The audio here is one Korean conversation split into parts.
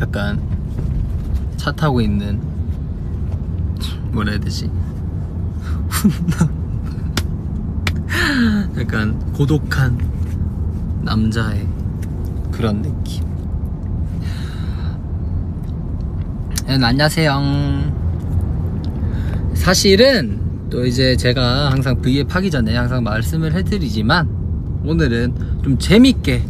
약간 차 타고 있는, 뭐라 해야 되지, 약간 고독한 남자의 그런 느낌. 안녕하세요. 사실은 또 이제 제가 항상 V앱 하기 전에 항상 말씀을 해드리지만, 오늘은 좀 재밌게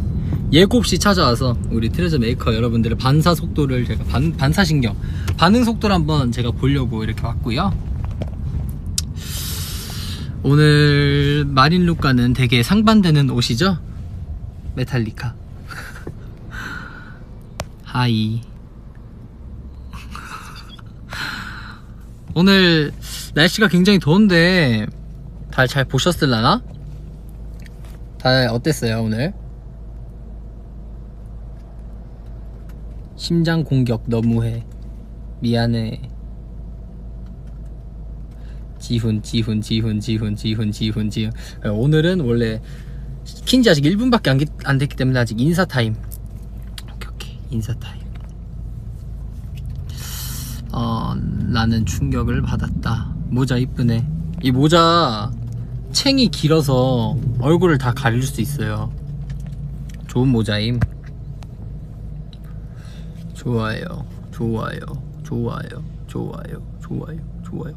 예고 없이 찾아와서 우리 트레저 메이커 여러분들의 반사 속도를 제가 반사신경 반응 속도를 한번 제가 보려고 이렇게 왔고요. 오늘 마린룩과는 되게 상반되는 옷이죠. 메탈리카. 하이. 오늘 날씨가 굉장히 더운데 다들 잘 보셨을라나? 다들 어땠어요 오늘? 심장 공격 너무해. 미안해. 지훈. 오늘은 원래 킨지 아직 1분밖에 안 됐기 때문에 아직 인사타임. 오케이. 인사타임. 나는 충격을 받았다. 모자 이쁘네. 이 모자 챙이 길어서 얼굴을 다 가릴 수 있어요. 좋은 모자임. 좋아요.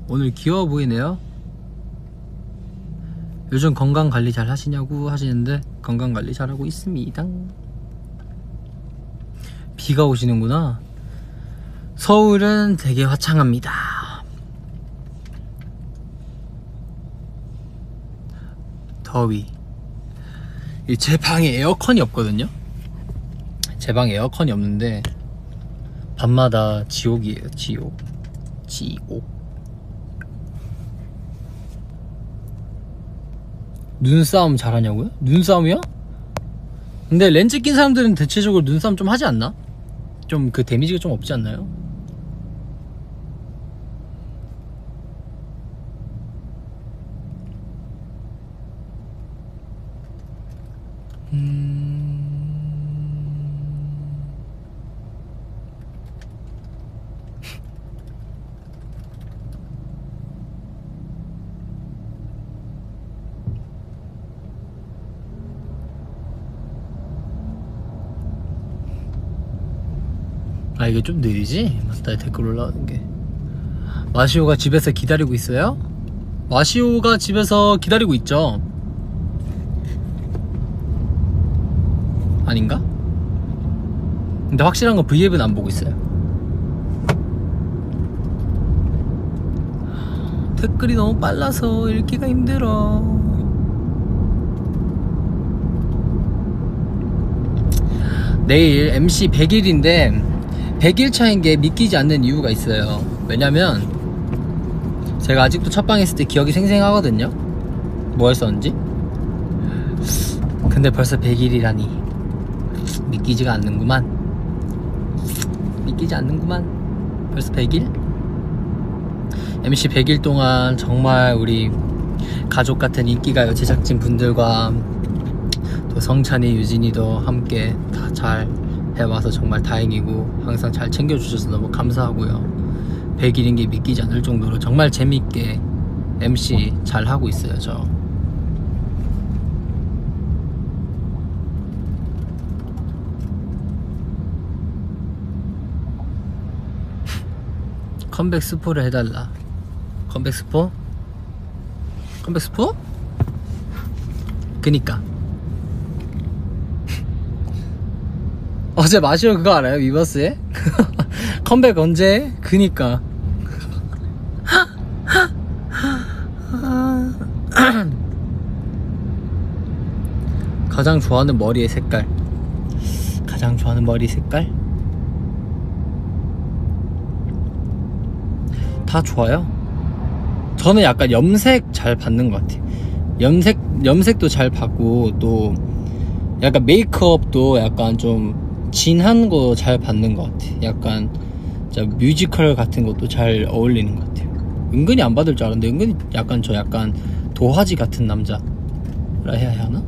오늘 귀여워 보이네요. 요즘 건강관리 잘 하시냐고 하시는데 건강관리 잘하고 있습니다. 비가 오시는구나. 서울은 되게 화창합니다. 더위. 제 방에 에어컨이 없거든요. 제 방에 에어컨이 없는데 밤마다 지옥이에요. 지옥. 눈싸움 잘하냐고요? 눈싸움이요? 근데 렌즈 낀 사람들은 대체적으로 눈싸움 좀 하지 않나? 좀 그 데미지가 좀 없지 않나요? 아, 이게 좀 느리지? 맞다, 댓글 올라오는 게. 마시오가 집에서 기다리고 있어요? 마시오가 집에서 기다리고 있죠. 아닌가? 근데 확실한 건 V앱은 안 보고 있어요. 댓글이 너무 빨라서 읽기가 힘들어. 내일 MC 100일인데 100일 차인 게 믿기지 않는 이유가 있어요. 왜냐면 제가 아직도 첫방 했을 때 기억이 생생하거든요. 뭐 했었는지. 근데 벌써 100일이라니 믿기지가 않는구만. 벌써 100일? MC 100일 동안 정말 우리 가족같은 인기가요 제작진 분들과 또 성찬이, 유진이도 함께 다 잘 해와서 정말 다행이고, 항상 잘 챙겨주셔서 너무 감사하고요. 100일인 게 믿기지 않을 정도로 정말 재밌게 MC 잘 하고 있어요. 저 컴백 스포를 해달라. 컴백 스포? 그니까 어제 마시오 그거 알아요? 위버스에? 컴백 언제? 그니까 가장 좋아하는 머리의 색깔. 다 좋아요. 저는 약간 염색 잘 받는 것 같아요. 염색도 잘 받고, 또 약간 메이크업도 약간 좀 진한 거 잘 받는 것 같아. 약간 진짜 뮤지컬 같은 것도 잘 어울리는 것 같아요. 은근히 안 받을 줄 알았는데 은근히 약간 저 약간 도화지 같은 남자라 해야 하나?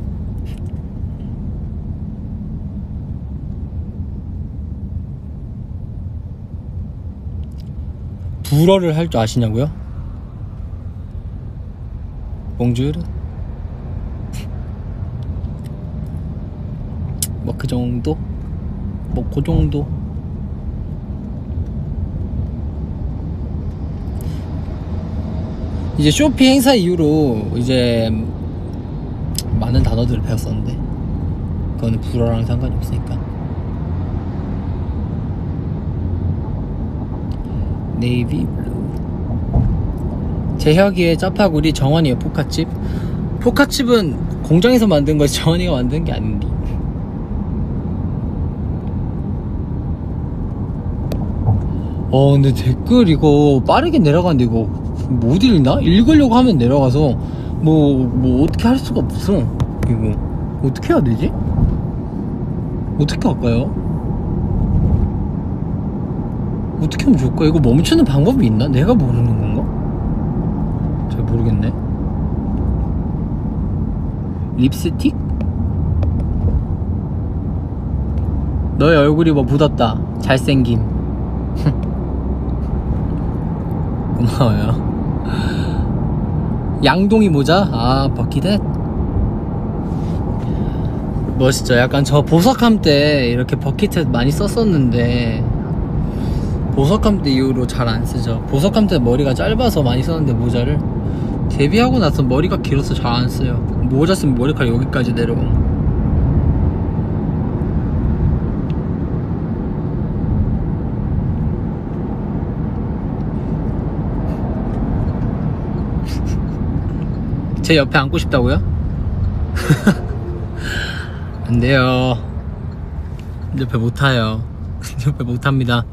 불어를 할 줄 아시냐고요? 봉주르? 뭐 그 정도? 뭐 그 정도? 이제 쇼피 행사 이후로 이제 많은 단어들을 배웠었는데 그거는 불어랑 상관이 없으니까. 네이비 블루. 재혁이의 짜파구리, 정원이의 포카칩. 포카칩은 공장에서 만든 거지 정원이가 만든 게 아닌데. 근데 댓글 이거 빠르게 내려가는데 이거 못 읽나? 읽으려고 하면 내려가서 뭐 어떻게 할 수가 없어. 이거 어떻게 해야 되지? 어떻게 할까요? 어떻게 하면 좋을까? 이거 멈추는 방법이 있나? 내가 모르는 건가? 잘 모르겠네. 립스틱? 너의 얼굴이 뭐 묻었다. 잘생김. 고마워요. 양동이 모자? 아, 버킷햇? 멋있죠. 약간 저 보석함 때 이렇게 버킷햇 많이 썼었는데 보석함 때 이후로 잘 안 쓰죠. 보석함 때 머리가 짧아서 많이 썼는데 모자를 데뷔하고 나서 머리가 길어서 잘 안 써요. 모자 쓰면 머리카락 여기까지 내려오고. 제 옆에 앉고 싶다고요? 안 돼요. 옆에 못 타요. 옆에 못 탑니다.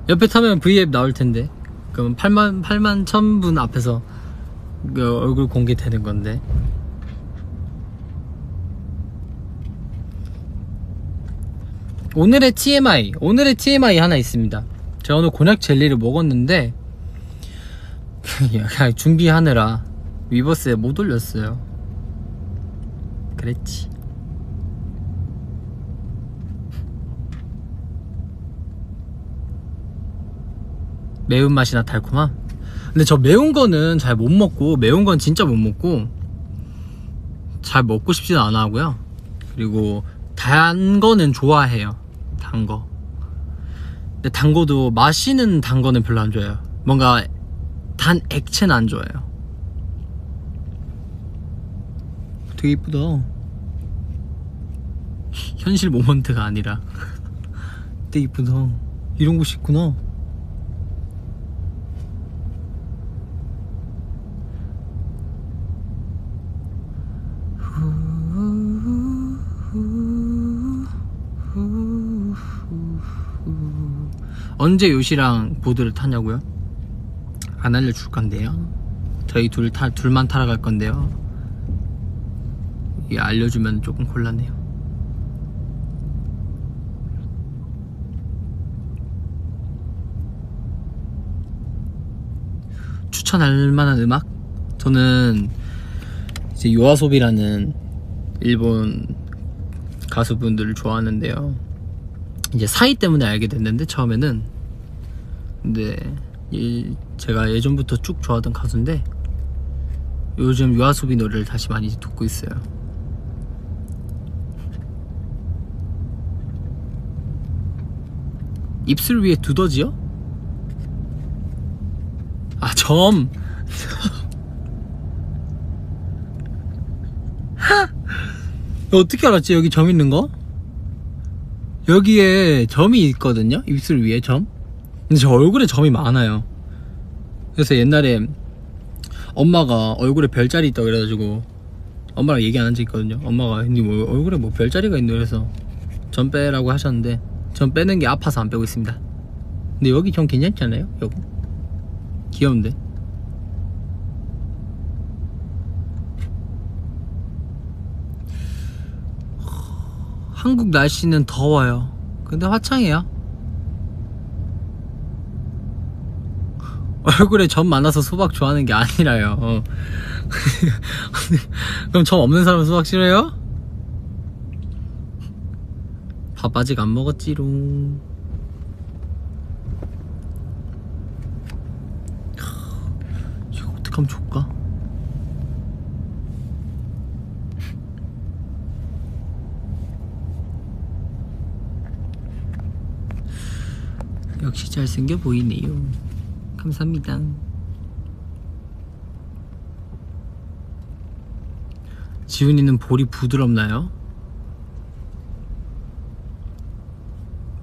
옆에 타면 V앱 나올 텐데. 그럼 8만 1000분 앞에서 그 얼굴 공개되는 건데. 오늘의 TMI 하나 있습니다. 제가 오늘 곤약 젤리를 먹었는데 준비하느라 위버스에 못 올렸어요. 그랬지. 매운맛이나 달콤함? 근데 저 매운 거는 잘 못 먹고, 매운 건 진짜 못 먹고 잘 먹고 싶지는 않아 하고요. 그리고 단 거는 좋아해요. 단 거. 근데 단 거도 마시는 단 거는 별로 안 좋아해요. 뭔가 단 액체는 안 좋아해요. 되게 이쁘다. 현실 모먼트가 아니라 되게 이쁘다. 이런 곳이 있구나. 언제 요시랑 보드를 타냐고요? 안 알려줄 건데요. 저희 둘만 타러 갈 건데요. 이게 알려주면 조금 곤란해요. 추천할 만한 음악? 저는 이제 요아소비라는 일본 가수분들을 좋아하는데요. 이제 사이 때문에 알게 됐는데 처음에는. 근데 제가 예전부터 쭉 좋아하던 가수인데 요즘 요아소비 노래를 다시 많이 듣고 있어요. 입술 위에 두더지요? 아, 점! 어떻게 알았지? 여기 점 있는 거? 여기에 점이 있거든요? 입술 위에 점? 근데 저 얼굴에 점이 많아요. 그래서 옛날에 엄마가 얼굴에 별자리 있다고 그래가지고 엄마랑 얘기 안 한 적 있거든요. 엄마가 니 뭐 얼굴에 뭐 별자리가 있네 그래서 점 빼라고 하셨는데 전 빼는 게 아파서 안 빼고 있습니다. 근데 여기 점 괜찮지 않아요? 여기 귀여운데. 한국 날씨는 더워요. 근데 화창해요. 얼굴에 점 많아서 수박 좋아하는 게 아니라요. 그럼 점 없는 사람은 수박 싫어요? 밥 아직 안 먹었지롱. 그럼 줄까? 역시 잘생겨 보이네요. 감사합니다. 지훈이는 볼이 부드럽나요?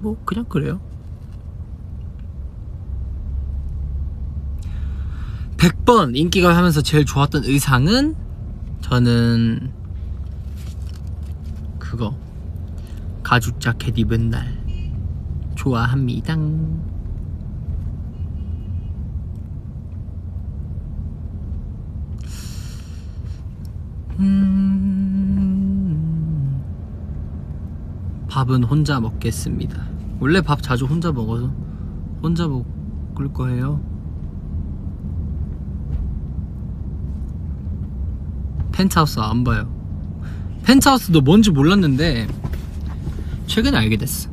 뭐 그냥 그래요. 100번 인기가 하면서 제일 좋았던 의상은 저는 그거 가죽 자켓 입은 날 좋아합니다. 밥은 혼자 먹겠습니다. 원래 밥 자주 혼자 먹어서 혼자 먹을 거예요. 펜트하우스 안 봐요. 펜트하우스도 뭔지 몰랐는데 최근에 알게 됐어.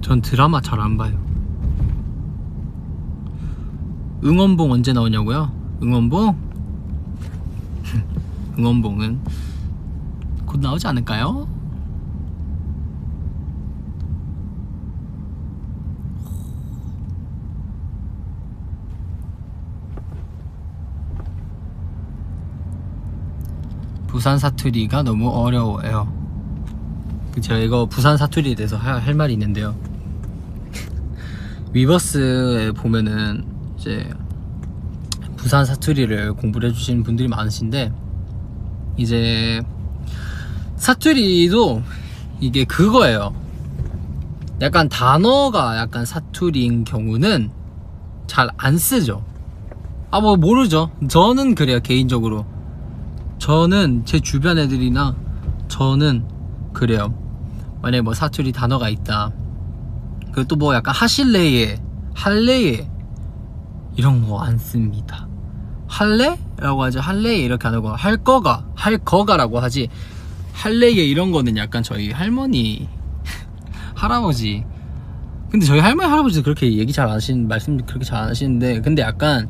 전 드라마 잘 안 봐요. 응원봉 언제 나오냐고요? 응원봉? 응원봉은 곧 나오지 않을까요? 부산 사투리가 너무 어려워요. 제가 이거 부산 사투리에 대해서 할 말이 있는데요. 위버스에 보면은 이제 부산 사투리를 공부를 해주시는 분들이 많으신데, 이제 사투리도 이게 그거예요. 약간 단어가 약간 사투리인 경우는 잘 안 쓰죠. 아 뭐 모르죠. 저는 그래요. 개인적으로 저는 제 주변 애들이나 저는 그래요. 만약에 뭐 사투리 단어가 있다, 그리고 또 뭐 약간 하실래에 할래에 이런 거 안 씁니다. 할래? 라고 하지. 할래에 이렇게 안 하고 할거가 할거가라고 하지. 할래에 이런 거는 약간 저희 할머니 할아버지, 근데 저희 할머니 할아버지도 그렇게 얘기 잘 안 하시는, 말씀 그렇게 잘 안 하시는데, 근데 약간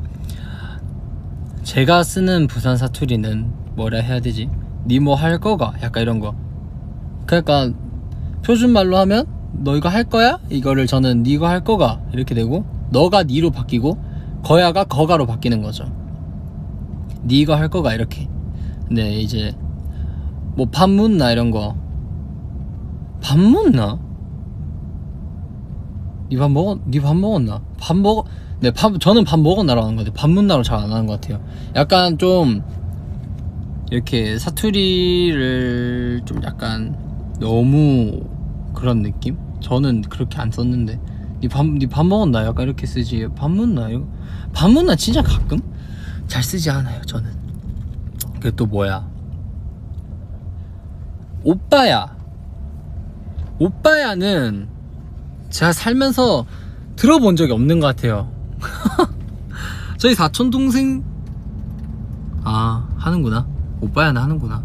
제가 쓰는 부산 사투리는 뭐라 해야 되지? 니 뭐 할 거가? 약간 이런 거. 그러니까 표준말로 하면 너 이거 할 거야? 이거를 저는 니 이거 할 거가 이렇게 되고, 너가 니로 바뀌고 거야가 거가로 바뀌는 거죠. 니 이거 할 거가 이렇게. 근데 이제 뭐 밥 묻나 이런 거. 밥 묻나? 니 밥 먹었나? 밥 먹어. 네, 저는 밥 먹었나라고 하는 것 같아요. 밥 묻나로 잘 안 하는 것 같아요. 약간 좀 이렇게 사투리를 좀 약간 너무 그런 느낌? 저는 그렇게 안 썼는데, 니 밥 먹었나? 약간 이렇게 쓰지. 밥 묻나? 이거 밥 묻나 진짜 가끔 잘 쓰지 않아요. 저는. 그게 또 뭐야? 오빠야는 제가 살면서 들어본 적이 없는 것 같아요. 저희 사촌동생 하는구나. 오빠야는 하는구나.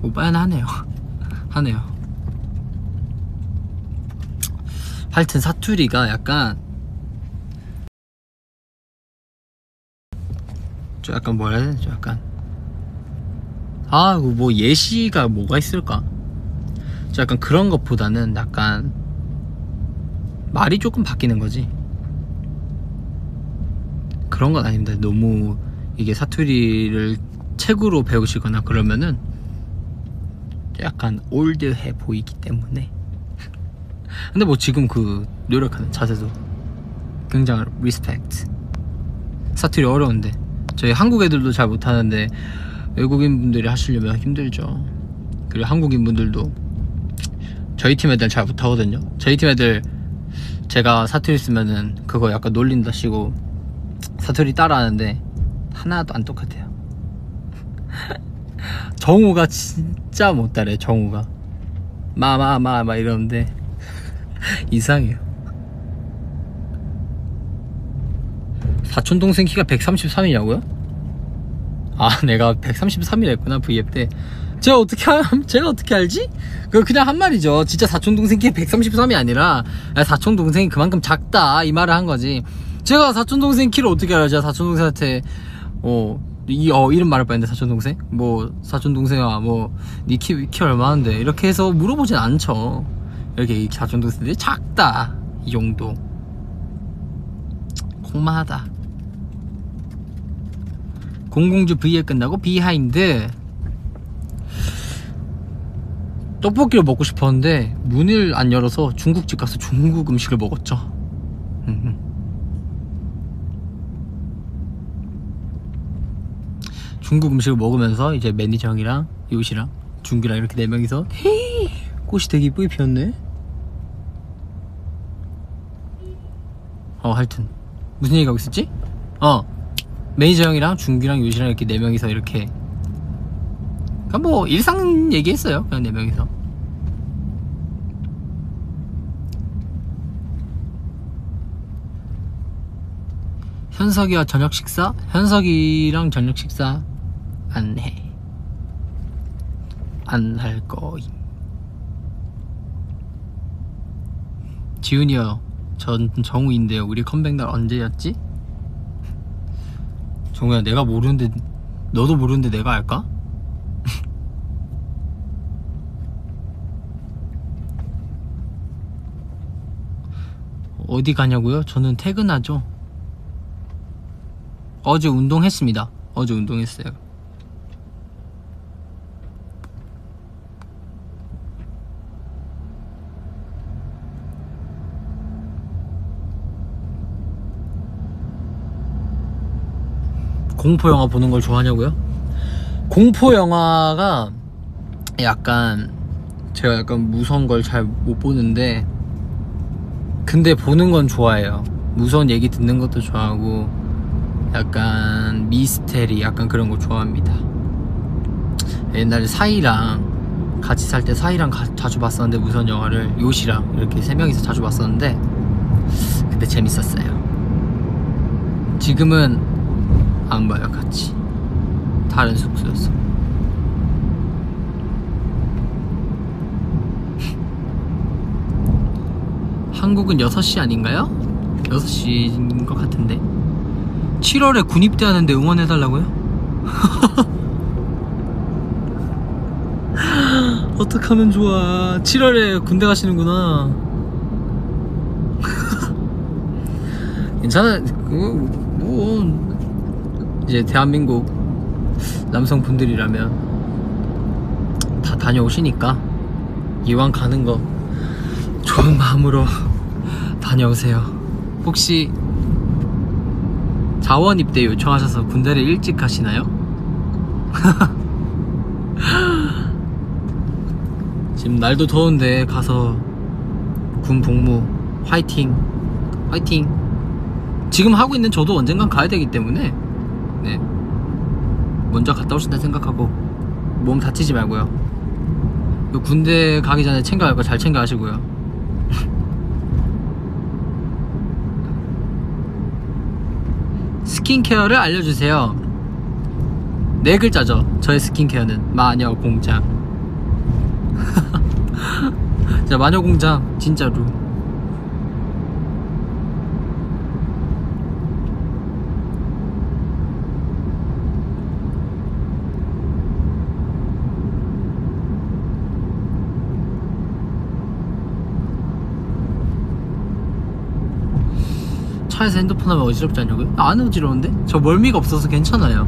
오빠야는 하네요. 하네요. 하여튼 사투리가 약간 저 약간 뭐라 해야 되지? 약간 뭐 예시가 뭐가 있을까? 저 약간 그런 것보다는 약간 말이 조금 바뀌는 거지. 그런 건 아닙니다. 너무 이게 사투리를 책으로 배우시거나 그러면은 약간 올드해 보이기 때문에. 근데 뭐 지금 그 노력하는 자세도 굉장히 리스펙트. 사투리 어려운데 저희 한국 애들도 잘 못하는데 외국인 분들이 하시려면 힘들죠. 그리고 한국인 분들도 저희 팀 애들 잘 못하거든요. 저희 팀 애들 제가 사투리 쓰면은 그거 약간 놀린다 시고 사투리 따라하는데 하나도 안 똑같아요. 정우가 진짜 못 따라해. 정우가 막 이러는데 이상해요. 사촌동생 키가 133이냐고요? 내가 133이라 했구나 V앱 때. 제가 어떻게 알지? 그냥 한 말이죠. 진짜 사촌동생 키가 133이 아니라 사촌동생이 그만큼 작다 이 말을 한 거지. 제가 사촌동생 키를 어떻게 알아요? 제가 사촌동생한테 이름 말할 뻔했는데, 사촌동생? 뭐 사촌동생아 뭐 니 키 얼마인데 이렇게 해서 물어보진 않죠. 이렇게 사촌동생들이 작다 이 정도. 콩마하다. 공공주 V에 끝나고 비하인드. 떡볶이를 먹고 싶었는데 문을 안 열어서 중국집 가서 중국 음식을 먹었죠. 중국 음식을 먹으면서 이제 매니저 형이랑 요시랑 준규랑 이렇게 4명이서 꽃이 되게 이쁘게 피었네. 하여튼 무슨 얘기하고 있었지? 매니저 형이랑 준규랑 요시랑 이렇게 4명이서 이렇게 그냥 뭐 일상 얘기했어요. 그냥 4명이서. 현석이와 저녁 식사? 현석이랑 저녁 식사 안 해. 안 할 거임. 지훈이요, 전 정우인데요. 우리 컴백날 언제였지? 정우야, 내가 모르는데 너도 모르는데 내가 알까? 어디 가냐고요? 저는 퇴근하죠. 어제 운동했습니다. 어제 운동했어요. 공포영화 보는 걸 좋아하냐고요? 공포영화가 약간 제가 약간 무서운 걸 잘 못 보는데 근데 보는 건 좋아해요. 무서운 얘기 듣는 것도 좋아하고 약간 미스테리 약간 그런 거 좋아합니다. 옛날에 사이랑 같이 살 때 사이랑 자주 봤었는데 무서운 영화를 요시랑 이렇게 3명이서 자주 봤었는데 그때 재밌었어요. 지금은 안 봐요. 같이 다른 숙소였어. 한국은 6시 아닌가요? 6시인 것 같은데 7월에 군입대 하는데 응원해달라고요? 어떡하면 좋아. 7월에 군대 가시는구나. 괜찮아. 뭐 이제 대한민국 남성분들이라면 다 다녀오시니까 이왕 가는 거 좋은 마음으로 다녀오세요. 혹시 자원 입대 요청하셔서 군대를 일찍 가시나요? 지금 날도 더운데 가서 군 복무 화이팅. 화이팅. 지금 하고 있는 저도 언젠간 가야 되기 때문에 네, 먼저 갔다 오신다 생각하고 몸 다치지 말고요. 군대 가기 전에 챙겨갈 거 잘 챙겨 가시고요. 스킨케어를 알려주세요. 4글자죠. 저의 스킨케어는 마녀공장. 자, 마녀공장 진짜로 차에서 핸드폰 하면 어지럽지 않냐고요? 안 어지러운데? 저 멀미가 없어서 괜찮아요.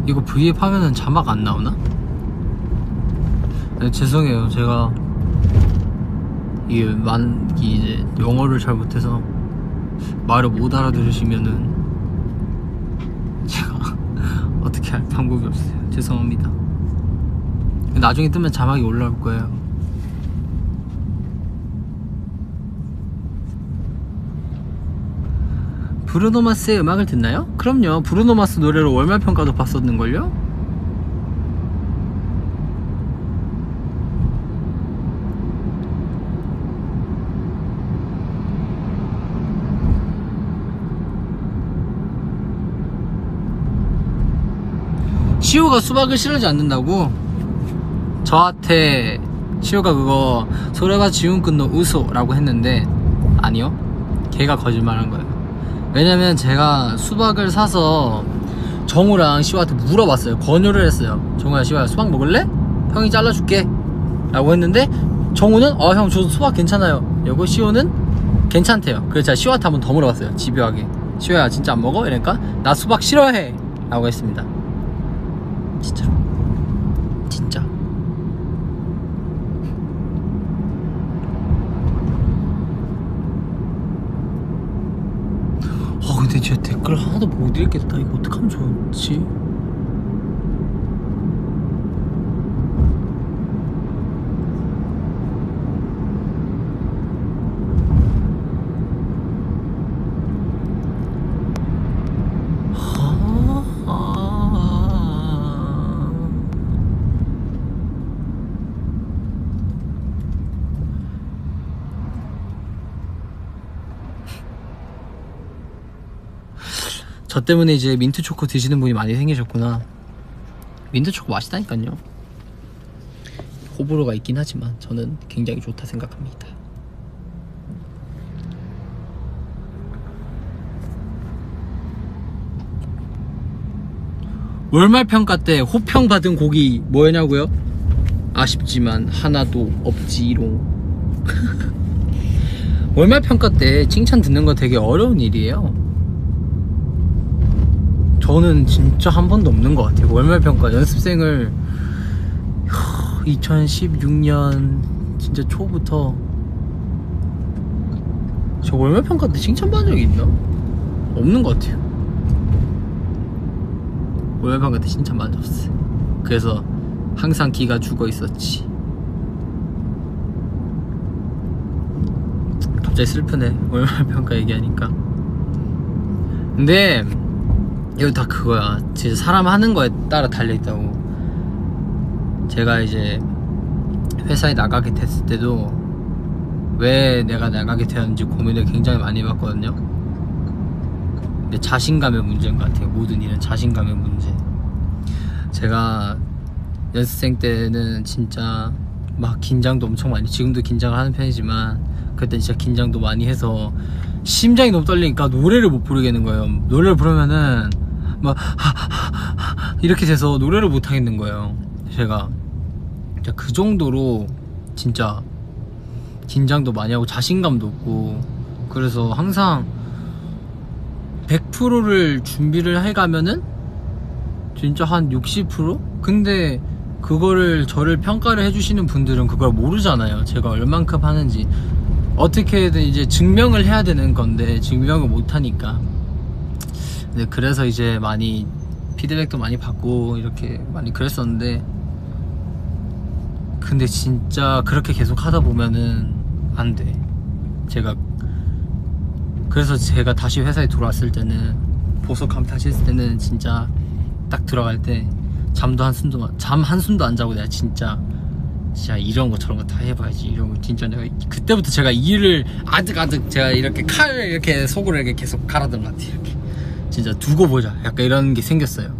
이거 V앱 하면은 자막 안 나오나? 네, 죄송해요. 제가 이제 영어를 잘 못해서 말을 못 알아들으시면은 제가 어떻게 할 방법이 없어요. 죄송합니다. 나중에 뜨면 자막이 올라올 거예요. 브루노마스의 음악을 듣나요? 그럼요. 브루노마스 노래로 월말평가도 봤었는걸요? 시우가 수박을 싫어하지 않는다고? 저한테 시호가 그거 소래가 지운 끝노 우소라고 했는데 아니요, 걔가 거짓말한 거예요. 왜냐면 제가 수박을 사서 정우랑 시호한테 물어봤어요. 권유를 했어요. 정우야, 시호야, 수박 먹을래? 형이 잘라줄게 라고 했는데 정우는 형 저 수박 괜찮아요 이러고 시호는 괜찮대요. 그래서 제가 시호한테 한 번 더 물어봤어요. 집요하게. 시호야, 진짜 안 먹어? 이러니까 나 수박 싫어해 라고 했습니다. 진짜로. 진짜. 근데 제 댓글 하나도 못 읽겠다. 이거 어떡하면 좋지? 저 때문에 이제 민트초코 드시는 분이 많이 생기셨구나. 민트초코 맛있다니까요. 호불호가 있긴 하지만 저는 굉장히 좋다 생각합니다. 월말평가 때 호평받은 곡이 뭐였냐고요? 아쉽지만 하나도 없지롱. 월말평가 때 칭찬 듣는 거 되게 어려운 일이에요. 저는 진짜 한 번도 없는 것 같아요. 월말평가 연습생을 2016년 진짜 초부터 저 월말평가 때 칭찬받은 적이 있나? 없는 것 같아요. 월말평가 때 칭찬받은 적 없어요. 그래서 항상 기가 죽어 있었지. 갑자기 슬프네, 월말평가 얘기하니까. 근데 이거 다 그거야. 진짜 사람 하는 거에 따라 달려있다고. 제가 이제 회사에 나가게 됐을 때도 왜 내가 나가게 되었는지 고민을 굉장히 많이 해봤거든요. 근데 자신감의 문제인 것 같아요. 모든 일은 자신감의 문제. 제가 연습생 때는 진짜 막 긴장도 엄청 많이, 지금도 긴장을 하는 편이지만 그때 진짜 긴장도 많이 해서 심장이 너무 떨리니까 노래를 못 부르겠는 거예요. 노래를 부르면은 막 이렇게 돼서 노래를 못 하겠는 거예요. 제가 진짜 그 정도로 진짜 긴장도 많이 하고 자신감도 없고, 그래서 항상 100%를 준비를 해가면은 진짜 한 60%? 근데 그거를 저를 평가를 해주시는 분들은 그걸 모르잖아요. 제가 얼만큼 하는지. 어떻게든 이제 증명을 해야 되는 건데 증명을 못하니까. 네, 그래서 이제 많이 피드백도 많이 받고 이렇게 많이 그랬었는데, 근데 진짜 그렇게 계속 하다 보면은 안 돼. 그래서 제가 다시 회사에 들어왔을 때는, 보석함 다시 했을 때는 진짜 딱 들어갈 때 잠 한숨도 안 자고 내가 진짜 이런 거 저런 거 다 해봐야지, 이런 거 진짜 내가 그때부터 제가 일을 아득아득 제가 이렇게 칼 이렇게 속으로 이렇게 계속 갈아든 것 같아. 이렇게 진짜 두고 보자 약간 이런 게 생겼어요.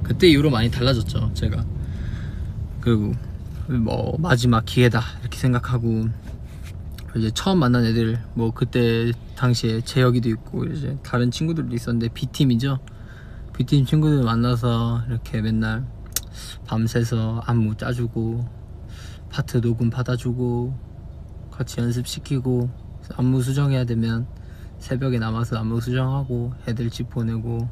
그때 이후로 많이 달라졌죠 제가. 그리고 뭐 마지막 기회다 이렇게 생각하고, 이제 처음 만난 애들, 뭐 그때 당시에 재혁이도 있고 이제 다른 친구들도 있었는데, B팀이죠. B팀 친구들 만나서 이렇게 맨날 밤새서 안무 짜주고 파트 녹음 받아주고 같이 연습시키고, 안무 수정해야 되면 새벽에 남아서 안무 수정하고 애들 집 보내고,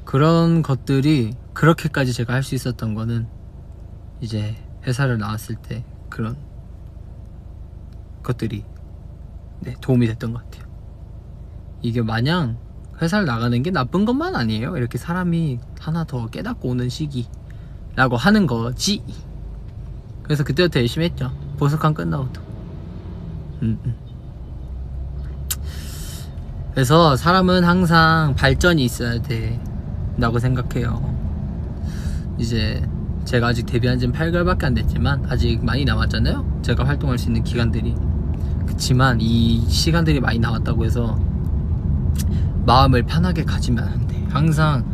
그런 것들이, 그렇게까지 제가 할 수 있었던 거는 이제 회사를 나왔을 때 그런 것들이 도움이 됐던 것 같아요. 이게 마냥 회사를 나가는 게 나쁜 것만 아니에요. 이렇게 사람이 하나 더 깨닫고 오는 시기라고 하는 거지. 그래서 그때부터 열심히 했죠. 보석함 끝나고도. 그래서 사람은 항상 발전이 있어야 된다고 생각해요. 이제 제가 아직 데뷔한 지는 8개월밖에 안 됐지만 아직 많이 남았잖아요. 제가 활동할 수 있는 기간들이. 그치만 이 시간들이 많이 남았다고 해서 마음을 편하게 가지면 안 돼. 항상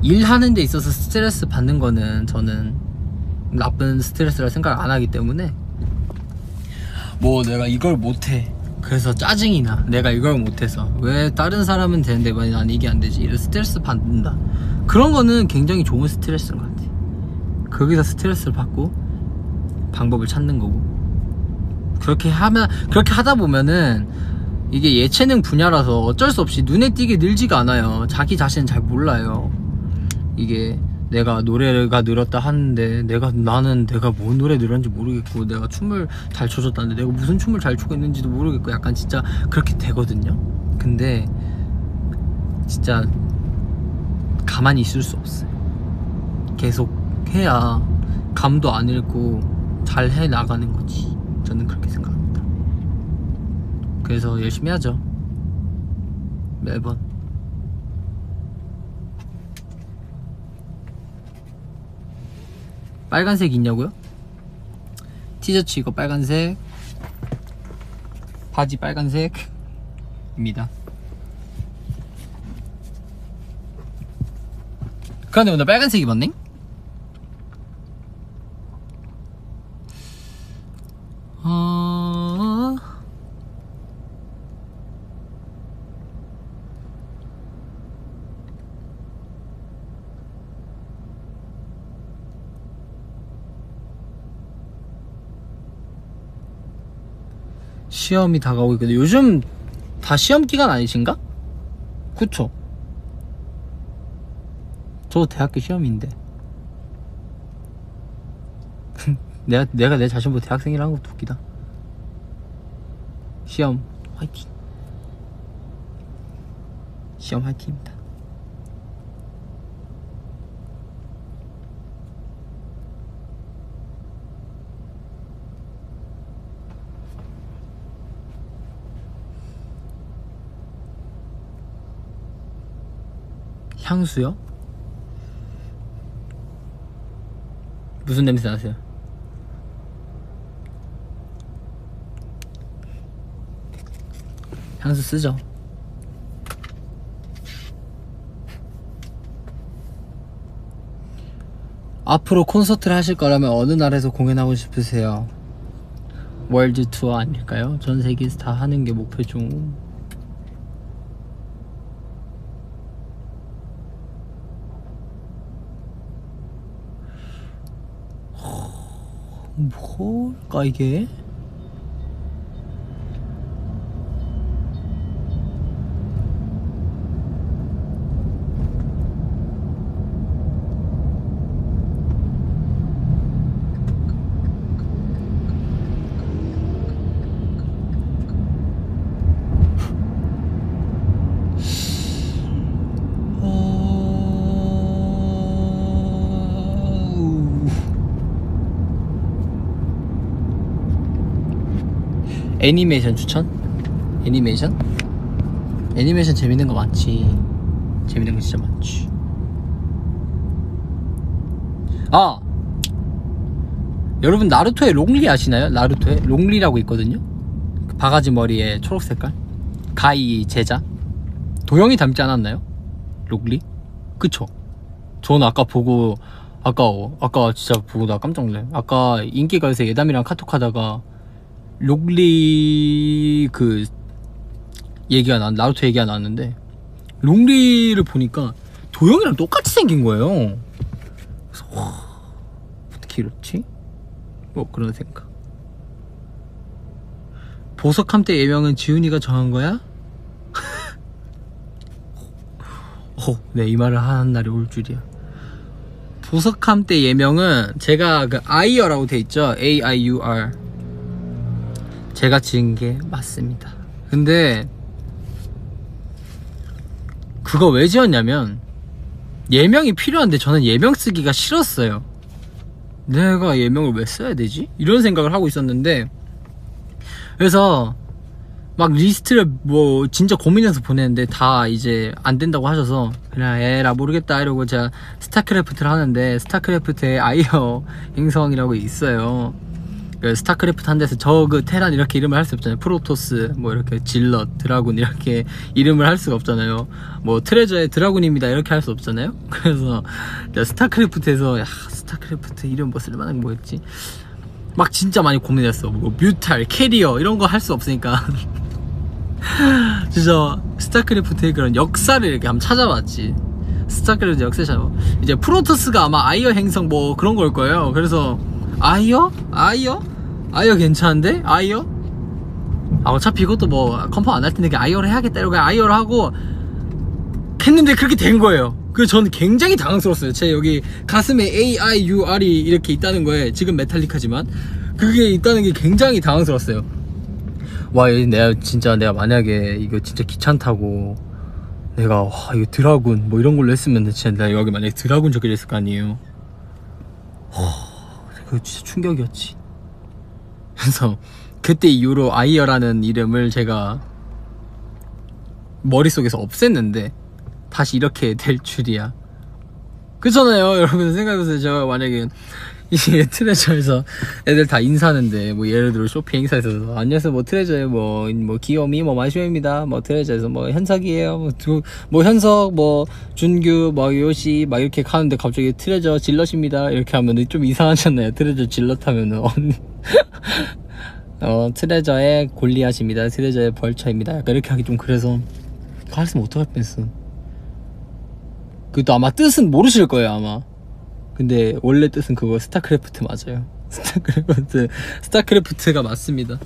일하는 데 있어서 스트레스 받는 거는 저는 나쁜 스트레스라 생각 안 하기 때문에, 뭐 내가 이걸 못해 그래서 짜증이 나, 내가 이걸 못해서 왜 다른 사람은 되는데 왜 난 이게 안 되지, 이런 스트레스 받는다, 그런 거는 굉장히 좋은 스트레스인 것 같아. 거기서 스트레스를 받고 방법을 찾는 거고, 그렇게 하다 보면은 이게 예체능 분야라서 어쩔 수 없이 눈에 띄게 늘지가 않아요. 자기 자신은 잘 몰라요. 이게 내가 노래가 늘었다 하는데 나는 내가 뭔 노래 늘었는지 모르겠고, 내가 춤을 잘 춰줬다는데 내가 무슨 춤을 잘 추고 있는지도 모르겠고, 약간 진짜 그렇게 되거든요. 근데 진짜 가만히 있을 수 없어요. 계속 해야 감도 안 잃고 잘 해 나가는 거지. 저는 그렇게 생각합니다. 그래서 열심히 하죠, 매번. 빨간색 있냐고요? 티셔츠 이거 빨간색, 바지 빨간색입니다. 그런데 오늘 빨간색 입었네? 시험이 다가오고 있거든요. 요즘 다 시험 기간 아니신가? 그쵸? 저도 대학교 시험인데 내가 내 자신보다 대학생이라는 것도 웃기다. 시험 화이팅. 시험 화이팅입니다. 향수요? 무슨 냄새 나세요? 향수 쓰죠. 앞으로 콘서트를 하실 거라면 어느 나라에서 공연하고 싶으세요? 월드 투어 아닐까요? 전 세계에서 다 하는 게 목표죠. 뭘까 이게? 애니메이션 추천? 애니메이션 재밌는 거 많지. 재밌는 거 진짜 많지. 아! 여러분 나루토의 롱리 아시나요? 나루토에 롱리라고 있거든요? 바가지 머리에 초록 색깔 가이 제자 도영이 닮지 않았나요? 롱리? 그쵸? 저는 아까 진짜 보고 나 깜짝 놀래. 아까 인기가요새 예담이랑 카톡하다가 롱리 그 나루토 얘기가 나왔는데, 롱리를 보니까 도영이랑 똑같이 생긴 거예요. 그래서 어떻게 이렇지? 뭐 그런 생각. 보석함 때 예명은 지훈이가 정한 거야? 네, 이 말을 하는 날이 올 줄이야. 보석함 때 예명은 제가 그 아이어라고 돼 있죠. AIUR. 제가 지은 게 맞습니다. 근데 그거 왜 지었냐면 예명이 필요한데 저는 예명 쓰기가 싫었어요. 내가 예명을 왜 써야 되지? 이런 생각을 하고 있었는데, 그래서 막 리스트를 뭐 진짜 고민해서 보냈는데 다 이제 안 된다고 하셔서 그냥 에라 모르겠다 이러고 제가 스타크래프트를 하는데, 스타크래프트에 아이어 행성이라고 있어요. 스타크래프트 한 데서 저그, 테란 이렇게 이름을 할 수 없잖아요. 프로토스, 뭐 이렇게 질럿, 드라군 이렇게 이름을 할 수가 없잖아요. 뭐 트레저의 드라군입니다 이렇게 할 수 없잖아요. 그래서 스타크래프트에서 스타크래프트 이름 뭐 쓸만한 게 뭐였지? 막 진짜 많이 고민했어. 뭐 뮤탈, 캐리어 이런 거 할 수 없으니까 진짜 스타크래프트의 그런 역사를 이렇게 한번 찾아봤지. 스타크래프트 역사 찾아봐. 이제 프로토스가 아마 아이어 행성 뭐 그런 걸 거예요. 그래서 아이어 괜찮은데? 아이어? 어차피 이것도 뭐 컨펌 안 할 텐데 아이어를 해야겠다 이러고 아이어를 하고 했는데 그렇게 된 거예요. 그래서 저는 굉장히 당황스러웠어요. 제 여기 가슴에 AIUR이 이렇게 있다는 거에, 지금 메탈리카지만 그게 있다는 게 굉장히 당황스러웠어요. 와, 내가 만약에 이거 진짜 기차타고 내가 이거 드라군 뭐 이런 걸로 했으면 진짜 내가 여기 만약에 드라군 적혀져 있을 거 아니에요. 그거 진짜 충격이었지. 그래서 그때 이후로 아이어라는 이름을 제가 머릿속에서 없앴는데 다시 이렇게 될 줄이야. 그렇잖아요 여러분. 생각해보세요. 제가 만약에 이게 트레저에서 애들 다 인사하는데, 뭐 예를 들어 쇼핑 행사에서 안녕하세요 뭐 트레저에 뭐 귀요미 뭐 마시오입니다 뭐 트레저에서 뭐 현석이에요 뭐 현석 뭐 준규 뭐 요시 막 이렇게 가는데 갑자기 트레저 질럿입니다 이렇게 하면은 좀 이상하잖아요. 트레저 질럿 하면은 트레저의 골리앗입니다, 트레저의 벌처입니다 약간 이렇게 하기 좀 그래서 그거 했으면 어떡할 뻔했어. 그것도 아마 뜻은 모르실 거예요 아마. 근데 원래 뜻은 그거 스타크래프트 맞아요. 스타크래프트가 맞습니다.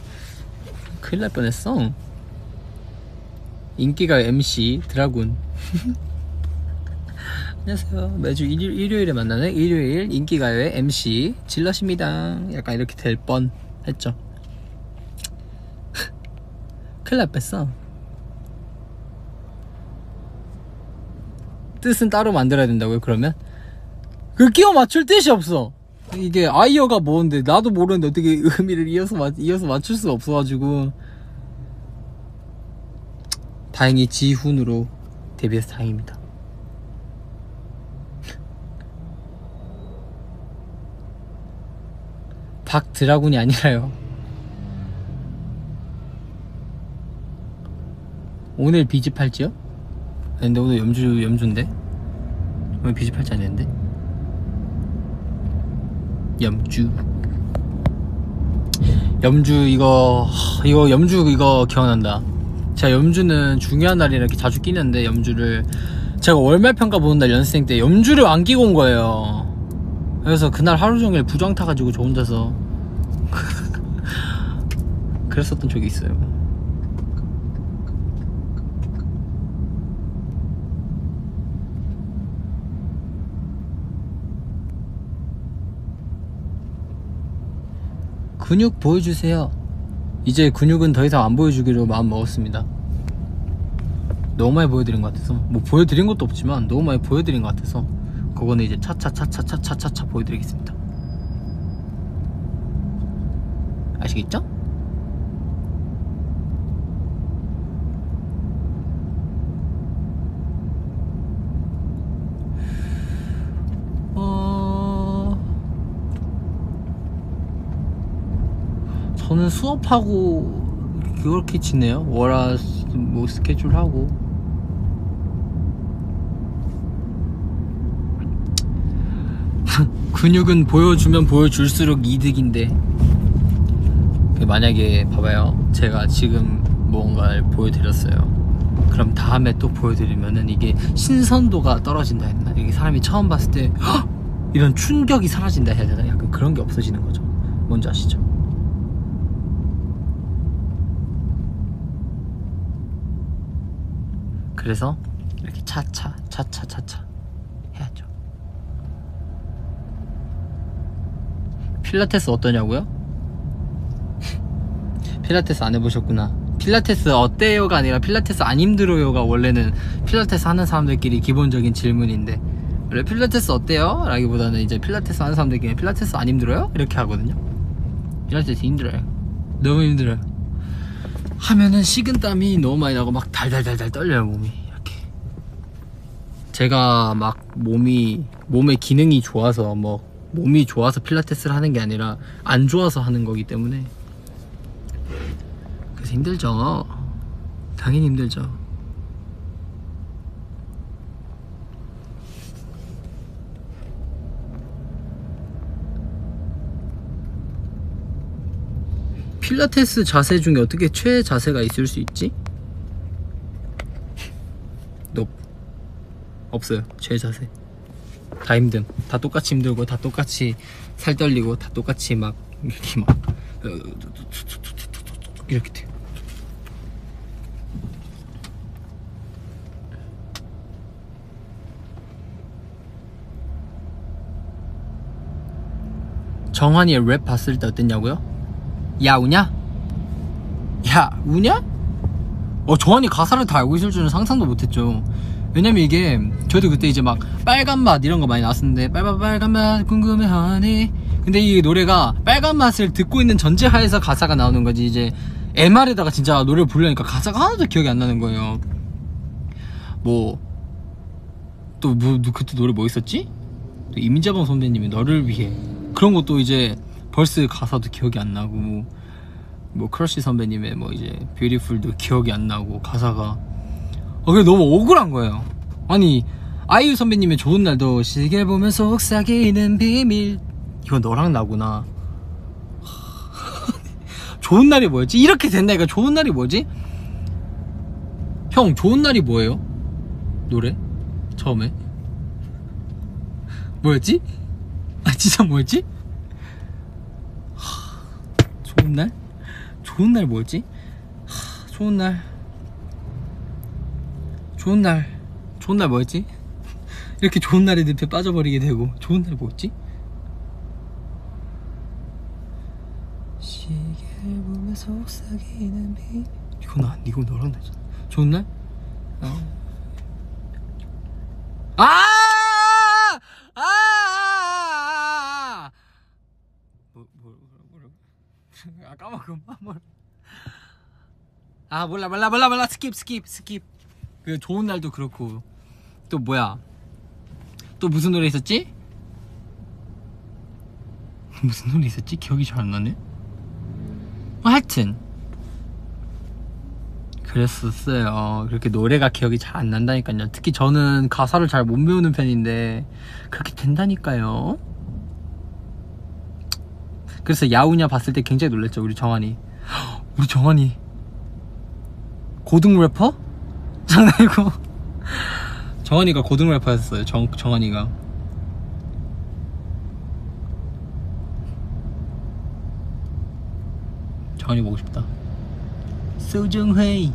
큰일 날 뻔했어. 인기가 MC 드라군. 안녕하세요. 매주 일요일에 만나는 일요일 인기가요의 MC 질럿입니다. 약간 이렇게 될 뻔 했죠. 큰일 날 뻔했어. 뜻은 따로 만들어야 된다고요 그러면? 그 끼워 맞출 뜻이 없어. 이게 아이어가 뭔데 나도 모르는데 어떻게 의미를 이어서 맞출 수가 없어가지고 다행히 지훈으로 데뷔해서 다행입니다. 박드라군이 아니라요. 오늘 비집할지요? 근데 오늘 염주인데? 오늘 비집할지 아니었는데? 염주 이거 염주 이거 기억난다. 제가 염주는 중요한 날이라 이렇게 자주 끼는데, 염주를 제가 월말평가 보는 날 연습생 때 염주를 안 끼고 온 거예요. 그래서 그날 하루 종일 부정 타가지고 저 혼자서 그랬었던 적이 있어요. 근육 보여주세요. 이제 근육은 더 이상 안 보여주기로 마음 먹었습니다. 너무 많이 보여드린 것 같아서, 뭐 보여드린 것도 없지만 너무 많이 보여드린 것 같아서 그거는 이제 차차차차차차차 보여드리겠습니다. 아시겠죠? 저는 수업하고 그렇게 지내요. 월화 뭐 스케줄 하고. 근육은 보여주면 보여줄수록 이득인데, 만약에 봐봐요, 제가 지금 뭔가를 보여드렸어요. 그럼 다음에 또 보여드리면은 이게 신선도가 떨어진다 해야 되나? 이게 사람이 처음 봤을 때 헉! 이런 충격이 사라진다 해야 되나? 약간 그런 게 없어지는 거죠. 뭔지 아시죠? 그래서 이렇게 차차 해야죠. 필라테스 어떠냐고요? 필라테스 안 해보셨구나. 필라테스 어때요가 아니라 필라테스 안 힘들어요가 원래는 필라테스 하는 사람들끼리 기본적인 질문인데, 원래 필라테스 어때요? 라기보다는 이제 필라테스 하는 사람들끼리 필라테스 안 힘들어요? 이렇게 하거든요. 필라테스 힘들어요. 너무 힘들어요. 하면은 식은땀이 너무 많이 나고 막 달달달달 떨려요, 몸이. 이렇게 제가 막 몸의 기능이 좋아서 뭐 몸이 좋아서 필라테스를 하는 게 아니라 안 좋아서 하는 거기 때문에. 그래서 힘들죠. 당연히 힘들죠. 필라테스 자세 중에 어떻게 최애 자세가 있을 수 있지? 없어요. 최애 자세 다 힘듦. 다 똑같이 힘들고, 다 똑같이 살 떨리고, 다 똑같이 막 이렇게 막 이렇게 돼요. 정환이의 랩 봤을 때 어땠냐고요? 야 우냐? 야 우냐? 정환이 가사를 다 알고 있을 줄은 상상도 못했죠. 왜냐면 이게 저도 그때 이제 막 빨간 맛 이런 거 많이 나왔었는데, 빨간 맛 궁금해하니. 근데 이 노래가 빨간 맛을 듣고 있는 전제하에서 가사가 나오는 거지. 이제 MR에다가 진짜 노래를 부르려니까 가사가 하나도 기억이 안 나는 거예요. 그때 노래 뭐 있었지? 또 이민자범 선배님의 너를 위해, 그런 것도 이제 벌스 가사도 기억이 안 나고, 뭐 크러쉬 선배님의 뭐 이제 뷰티풀도 기억이 안 나고, 가사가 그게 너무 억울한 거예요. 아니 아이유 선배님의 좋은 날도 시계 보면 속삭이는 비밀, 이건 너랑 나구나. 좋은 날이 뭐였지? 이렇게 된다니까. 좋은 날이 뭐지? 형 좋은 날이 뭐예요? 노래? 처음에 뭐였지? 아 진짜 뭐였지? 좋은 날? 좋은 날 뭐였지? 좋은 날 뭐였지? 이렇게 좋은 날에 늪에 빠져버리게 되고. 좋은 날 뭐였지? 시계 보면 속삭이는 비, 이거 너랑 나잖아. 좋은 날? 몰라. 스킵. 그 좋은 날도 그렇고. 또 뭐야? 또 무슨 노래 있었지? 무슨 노래 있었지? 기억이 잘 안 나네. 하여튼 그랬었어요. 그렇게 노래가 기억이 잘 안 난다니까요. 특히 저는 가사를 잘 못 외우는 편인데 그렇게 된다니까요. 그래서 야우냐 봤을 때 굉장히 놀랐죠. 우리 정환이 고등 래퍼? 장난이고. 정환이가 고등 래퍼였어요. 정환이가. 정환이 보고 싶다. 소정회의.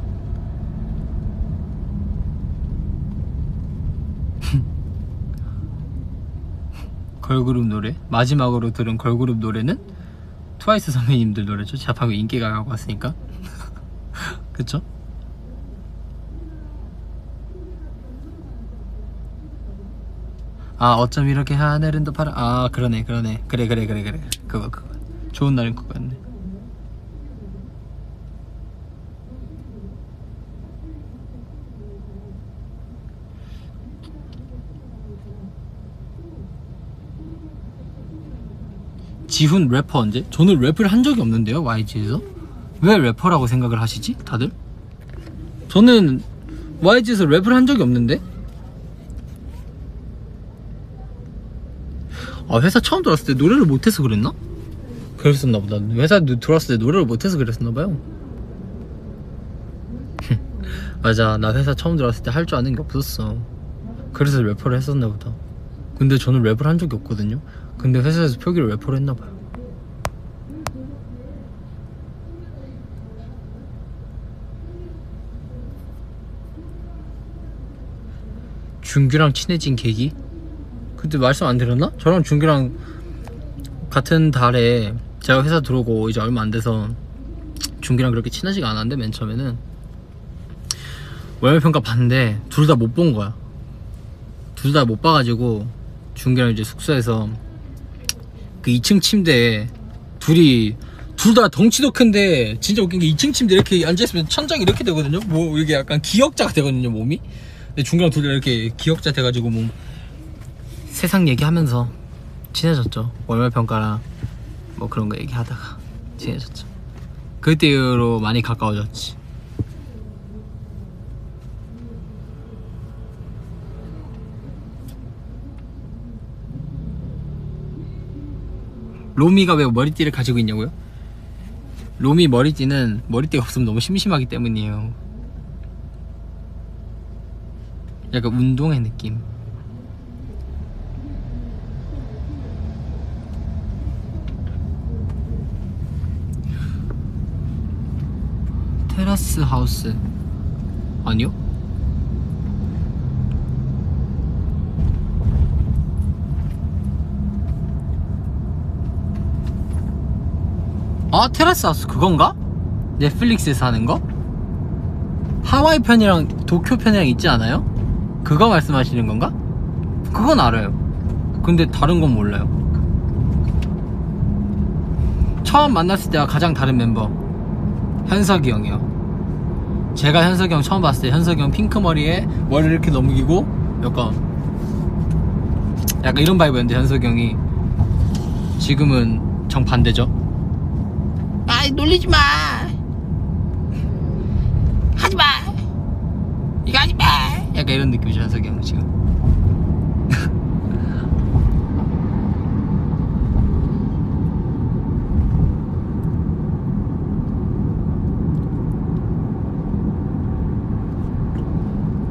걸그룹 노래, 마지막으로 들은 걸그룹 노래는 트와이스 선배님들 노래죠. 제가 방금 인기가 가고 왔으니까. 그쵸? 어쩜 이렇게 하늘은 더 파란. 그러네. 그래. 그거 좋은 날은 그거였네. 지훈 래퍼 언제? 저는 랩을 한 적이 없는데요, YG에서. 왜 래퍼라고 생각을 하시지, 다들? 저는 YG에서 랩을 한 적이 없는데? 회사 처음 들어왔을 때 노래를 못해서 그랬나? 그랬었나 보다. 회사 들어왔을 때 노래를 못해서 그랬었나 봐요. 맞아, 나 회사 처음 들어왔을 때 할 줄 아는 게 없었어. 그래서 래퍼를 했었나 보다. 근데 저는 랩을 한 적이 없거든요. 근데 회사에서 표기를 래퍼로 했나봐요. 준규랑 친해진 계기? 그때 말씀 안 드렸나? 저랑 준규랑 같은 달에 제가 회사 들어오고 이제 얼마 안 돼서 준규랑 그렇게 친하지가 않았는데, 맨 처음에는 월말평가 봤는데 둘 다 못 본 거야. 둘 다 못 봐가지고 준규랑 이제 숙소에서 그 2층 침대에 둘 다 덩치도 큰데, 진짜 웃긴 게 2층 침대 이렇게 앉아있으면 천장이 이렇게 되거든요. 뭐 이게 약간 기역자가 되거든요, 몸이. 근데 준규랑 둘 다 이렇게 기역자 돼가지고 뭐 세상 얘기하면서 친해졌죠. 월말평가랑 뭐 그런 거 얘기하다가 친해졌죠. 그때 이후로 많이 가까워졌지. 로미가 왜 머리띠를 가지고 있냐고요? 로미 머리띠는 머리띠가 없으면 너무 심심하기 때문이에요. 약간 운동의 느낌. 테라스 하우스 아니요? 아, 테라스 하우스 그건가? 넷플릭스에서 하는 거? 하와이 편이랑 도쿄 편이랑 있지 않아요? 그거 말씀하시는 건가? 그건 알아요. 근데 다른 건 몰라요. 처음 만났을 때와 가장 다른 멤버 현석이 형이요. 제가 현석이 형 처음 봤을 때 현석이 형 핑크 머리에 머리를 이렇게 넘기고 약간 이런 바이브였는데 현석이 형이 지금은 정반대죠. 아이 놀리지마, 하지마, 이거 하지마, 약간 이런 느낌이죠 현석이 형 지금.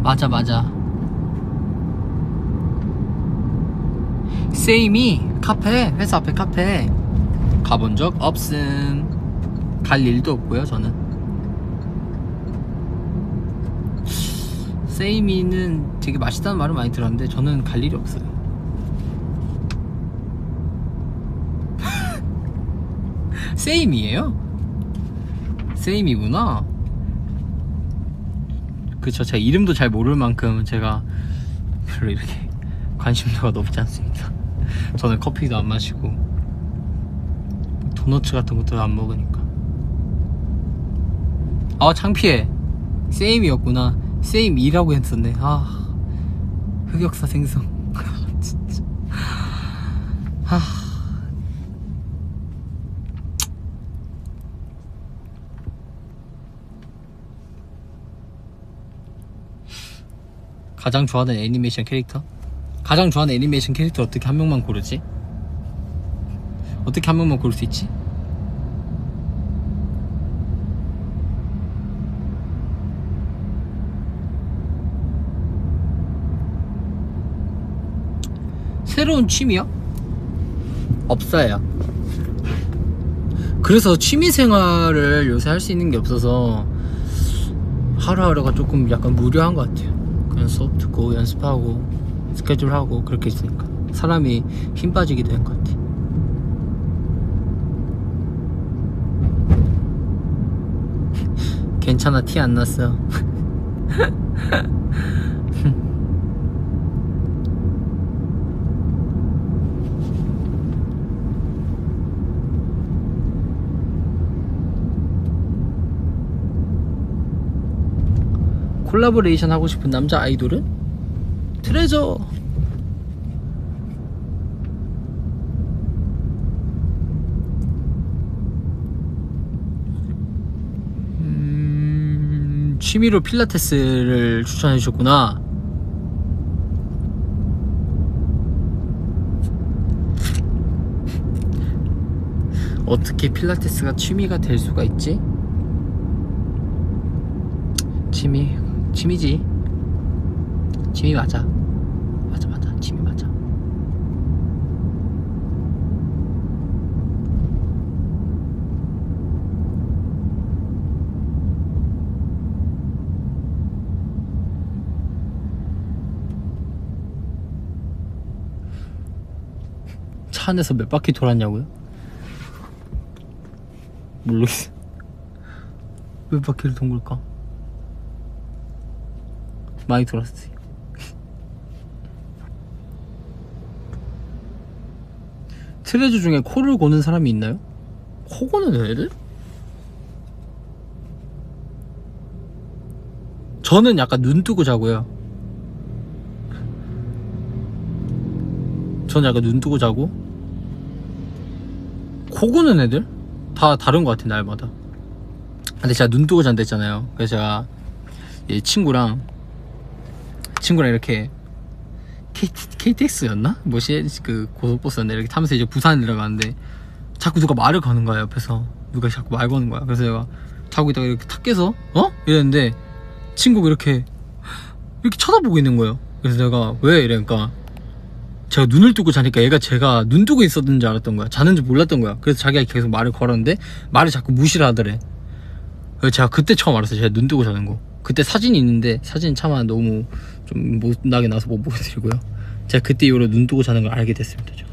맞아. 세임이 카페, 회사 앞에 카페 가본 적 없음. 갈 일도 없고요 저는. 세이미는 되게 맛있다는 말을 많이 들었는데 저는 갈 일이 없어요. 세이미예요? 세이미구나. 그쵸, 제가 이름도 잘 모를 만큼 제가 별로 이렇게 관심도가 높지 않습니다. 저는 커피도 안 마시고 도너츠 같은 것도 안 먹으니까. 아, 창피해. 세임이었구나. 세임이라고 했었네. 아, 흑역사 생성. 진짜. 아. 가장 좋아하는 애니메이션 캐릭터? 가장 좋아하는 애니메이션 캐릭터 어떻게 한 명만 고르지? 어떻게 한 명만 고를 수 있지? 새로운 취미요? 없어요. 그래서 취미생활을 요새 할 수 있는 게 없어서 하루하루가 조금 약간 무료한 것 같아요. 그냥 수업 듣고 연습하고 스케줄 하고 그렇게 있으니까 사람이 힘 빠지게 되는 것 같아. 괜찮아, 티 안 났어. 콜라보레이션 하고 싶은 남자 아이돌은? 트레저. 취미로 필라테스를 추천해 주셨구나. 어떻게 필라테스가 취미가 될 수가 있지? 취미지. 취미 맞아. 취미 맞아. 차 안에서 몇 바퀴 돌았냐고요? 모르겠어. 몇 바퀴를 돈 걸까? 많이 돌았어요. 트레저 중에 코를 고는 사람이 있나요? 코 고는 애들? 저는 약간 눈 뜨고 자고요. 저는 약간 눈 뜨고 자고 코고는 애들 다 다른 것 같아, 날마다. 근데 제가 눈 뜨고 잔다 했잖아요. 그래서 제가 이 친구랑 이렇게 KTX였나? 뭐지? 그 고속버스였나? 이렇게 타면서 이제 부산에 내려가는데 자꾸 누가 말을 거는 거야, 옆에서. 누가 자꾸 말 거는 거야. 그래서 내가 자고 있다가 이렇게 탁 깨서 이랬는데 친구가 이렇게 쳐다보고 있는 거예요. 그래서 내가 왜? 이러니까 제가 눈을 뜨고 자니까 제가 눈 뜨고 있었던 줄 알았던 거야. 자는 줄 몰랐던 거야. 그래서 자기가 계속 말을 걸었는데 말을 자꾸 무시를 하더래. 그래서 제가 그때 처음 알았어요. 제가 눈 뜨고 자는 거. 그때 사진이 있는데 사진 차마 너무 좀 못나게 나서 못 보여드리고요. 제가 그때 이후로 눈 뜨고 자는 걸 알게 됐습니다. 제가.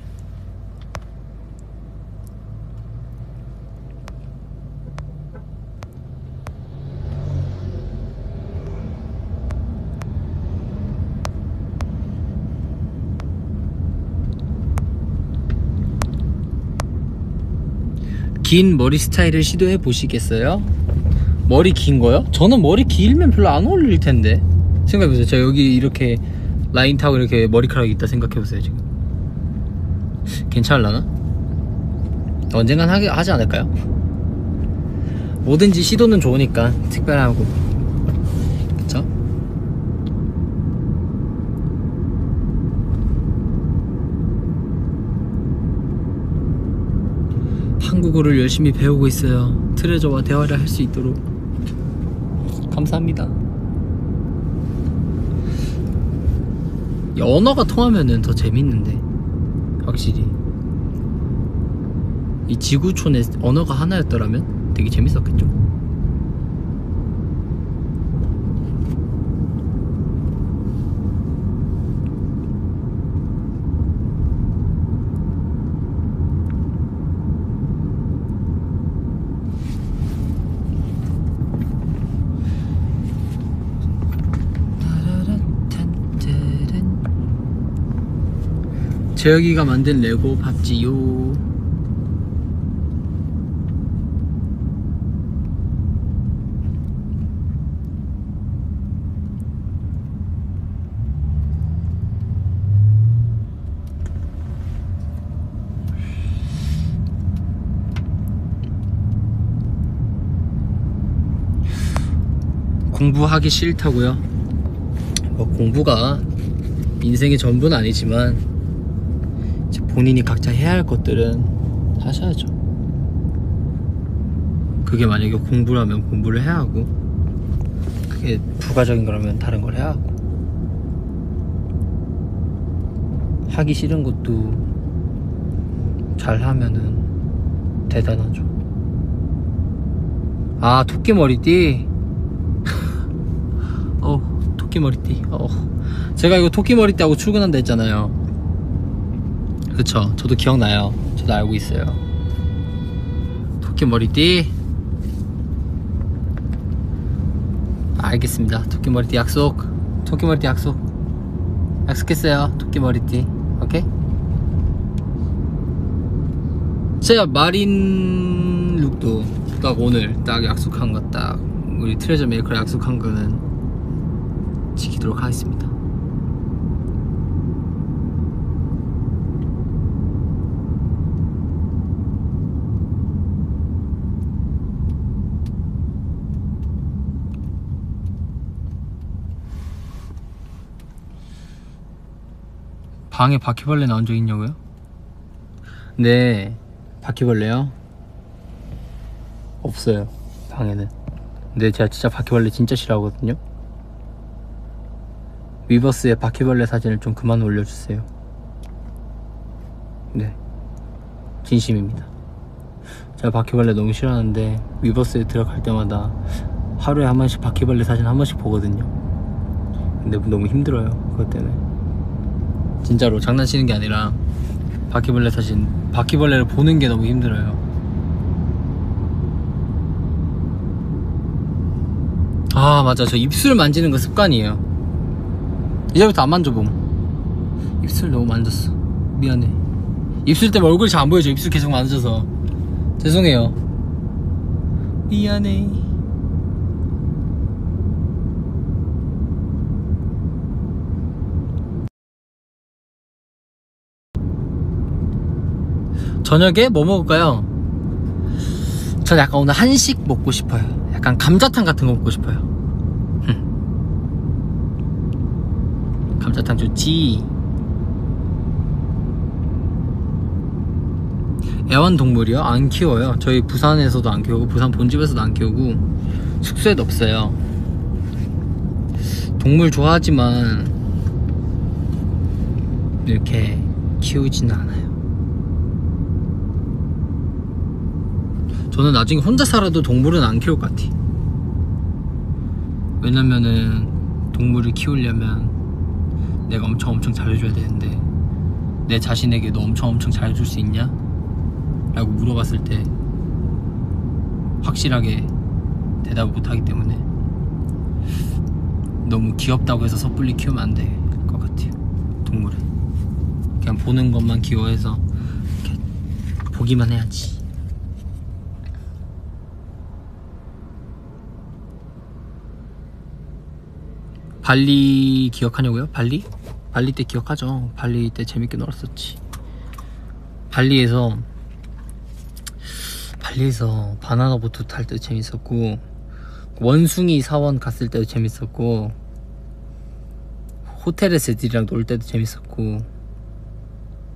긴 머리 스타일을 시도해 보시겠어요? 머리 긴 거요? 저는 머리 길면 별로 안 어울릴 텐데. 생각해보세요. 제가 여기 이렇게 라인 타고 이렇게 머리카락이 있다 생각해보세요. 지금 괜찮을라나? 언젠간 하지 않을까요? 뭐든지 시도는 좋으니까 특별하고. 그쵸? 한국어를 열심히 배우고 있어요. 트레저와 대화를 할 수 있도록. 감사합니다. 언어가 통하면은 더 재밌는데, 확실히 이 지구촌에 언어가 하나였더라면 되게 재밌었겠죠. 재혁이가 만든 레고 밥지요. 공부하기 싫다고요? 뭐 공부가 인생의 전부는 아니지만 본인이 각자 해야 할 것들은 하셔야죠. 그게 만약에 공부라면 공부를 해야 하고, 그게 부가적인 거라면 다른 걸 해야 하고. 하기 싫은 것도 잘하면은 대단하죠. 아, 토끼 머리띠. 토끼 머리띠. 제가 이거 토끼 머리띠 하고 출근한다 했잖아요. 그쵸, 저도 기억나요. 저도 알고 있어요. 토끼 머리띠. 알겠습니다. 토끼 머리띠 약속. 토끼 머리띠 약속. 약속했어요. 토끼 머리띠. 오케이? 제가 마린 룩도 딱 오늘 딱 약속한 거, 딱 우리 트레저 메이커 약속한 거는 지키도록 하겠습니다. 방에 바퀴벌레 나온 적 있냐고요? 네, 바퀴벌레요? 없어요, 방에는. 근데 제가 진짜 바퀴벌레 진짜 싫어하거든요. 위버스에 바퀴벌레 사진을 좀 그만 올려주세요. 네, 진심입니다. 제가 바퀴벌레 너무 싫어하는데 위버스에 들어갈 때마다 하루에 한 번씩 바퀴벌레 사진 한 번씩 보거든요. 근데 너무 힘들어요, 그것 때문에. 진짜로 장난치는 게 아니라 바퀴벌레 사진, 바퀴벌레를 보는 게 너무 힘들어요. 아, 맞아. 저 입술 만지는 거 습관이에요. 이제부터 안 만져봄. 입술 너무 만졌어. 미안해. 입술 때문에 얼굴이 잘 안 보여져. 입술 계속 만져서. 죄송해요. 미안해. 저녁에 뭐 먹을까요? 저는 약간 오늘 한식 먹고 싶어요. 약간 감자탕 같은 거 먹고 싶어요. 감자탕 좋지. 애완동물이요? 안 키워요. 저희 부산에서도 안 키우고 부산 본집에서도 안 키우고 숙소에도 없어요. 동물 좋아하지만 이렇게 키우지는 않아요. 저는 나중에 혼자 살아도 동물은 안 키울 것 같아. 왜냐면은 동물을 키우려면 내가 엄청 잘해줘야 되는데 내 자신에게 너 엄청 잘해줄 수 있냐? 라고 물어봤을 때 확실하게 대답을 못하기 때문에 너무 귀엽다고 해서 섣불리 키우면 안 될 것 같아요. 동물은 그냥 보는 것만 귀여워해서 이렇게 보기만 해야지. 발리 기억하냐고요? 발리? 발리 때 기억하죠. 발리 때 재밌게 놀았었지. 발리에서 바나나 보트 탈 때도 재밌었고 원숭이 사원 갔을 때도 재밌었고 호텔에서 애들이랑 놀 때도 재밌었고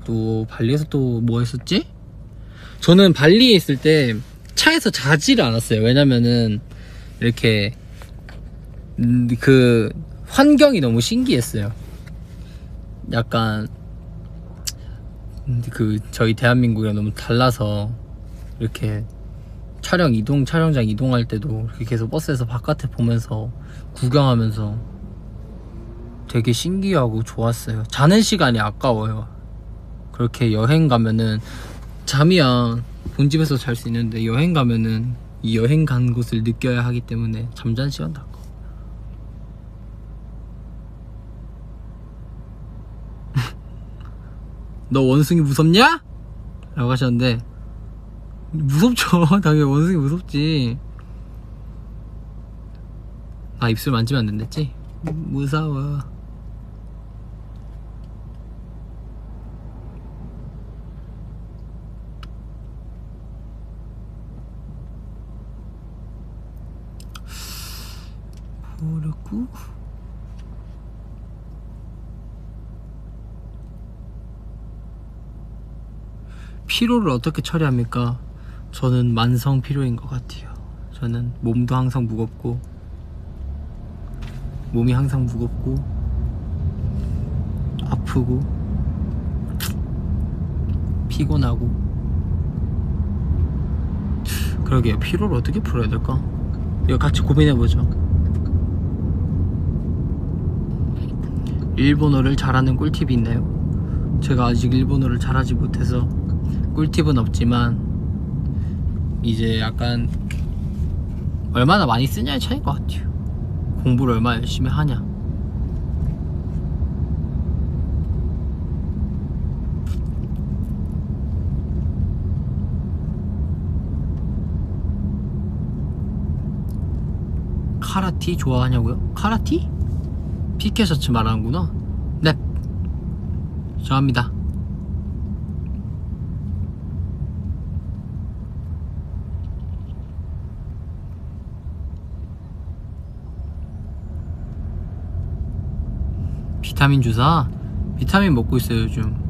또 발리에서 또 뭐 했었지? 저는 발리에 있을 때 차에서 자지를 않았어요. 왜냐면은 이렇게 그 환경이 너무 신기했어요. 약간 그 저희 대한민국이랑 너무 달라서 이렇게 촬영장 이동할 때도 이렇게 계속 버스에서 바깥에 보면서 구경하면서 되게 신기하고 좋았어요. 자는 시간이 아까워요. 그렇게 여행 가면은 잠이야 본집에서 잘 수 있는데 여행 가면은 이 여행 간 곳을 느껴야 하기 때문에 잠자는 시간도 아까워. 너 원숭이 무섭냐? 라고 하셨는데 무섭죠. 당연히 원숭이 무섭지. 아 입술 만지면 안 된댔지? 무서워. 그렇고 피로를 어떻게 처리합니까? 저는 만성 피로인 것 같아요. 저는 몸도 항상 무겁고 몸이 항상 무겁고 아프고 피곤하고. 그러게요. 피로를 어떻게 풀어야 될까? 이거 같이 고민해보죠. 일본어를 잘하는 꿀팁이 있나요? 제가 아직 일본어를 잘하지 못해서 꿀팁은 없지만 이제 약간 얼마나 많이 쓰냐의 차이인 것 같아요. 공부를 얼마나 열심히 하냐. 카라티 좋아하냐고요? 카라티? 피케 셔츠 말하는구나. 네, 좋아합니다. 비타민 주사? 비타민 먹고 있어요 요즘.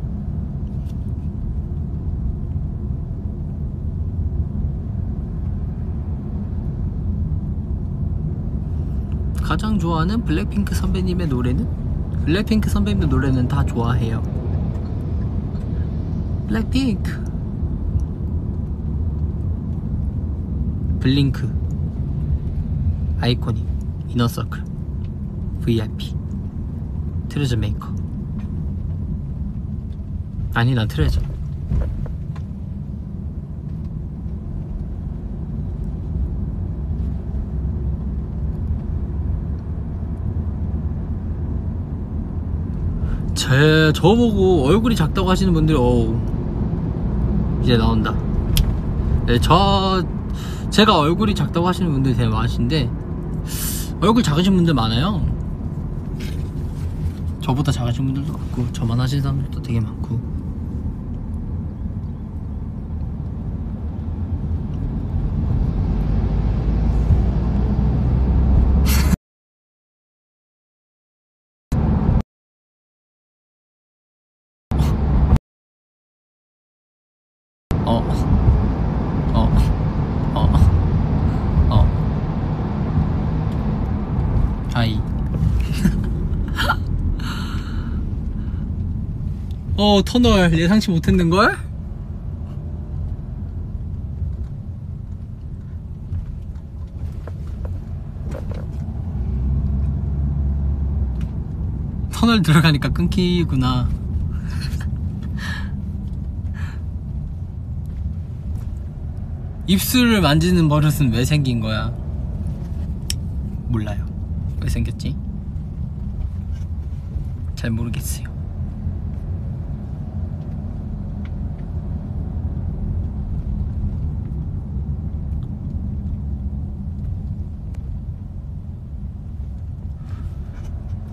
가장 좋아하는 블랙핑크 선배님의 노래는? 블랙핑크 선배님의 노래는 다 좋아해요. 블랙핑크, 블링크, 아이코닉, 이너서클, VIP, 트레저 메이커. 아니 난 트레저. 저보고 얼굴이 작다고 하시는 분들이 이제 나온다. 네, 제가 얼굴이 작다고 하시는 분들이 되게 많으신데 얼굴 작으신 분들 많아요. 저보다 작으신 분들도 많고 저만 하시는 사람들도 되게 많고. 어, 어, 어, 어, 아이. 터널 예상치 못했는걸? 터널 들어가니까 끊기구나. 입술을 만지는 버릇은 왜 생긴 거야? 몰라요. 왜 생겼지? 잘 모르겠어요.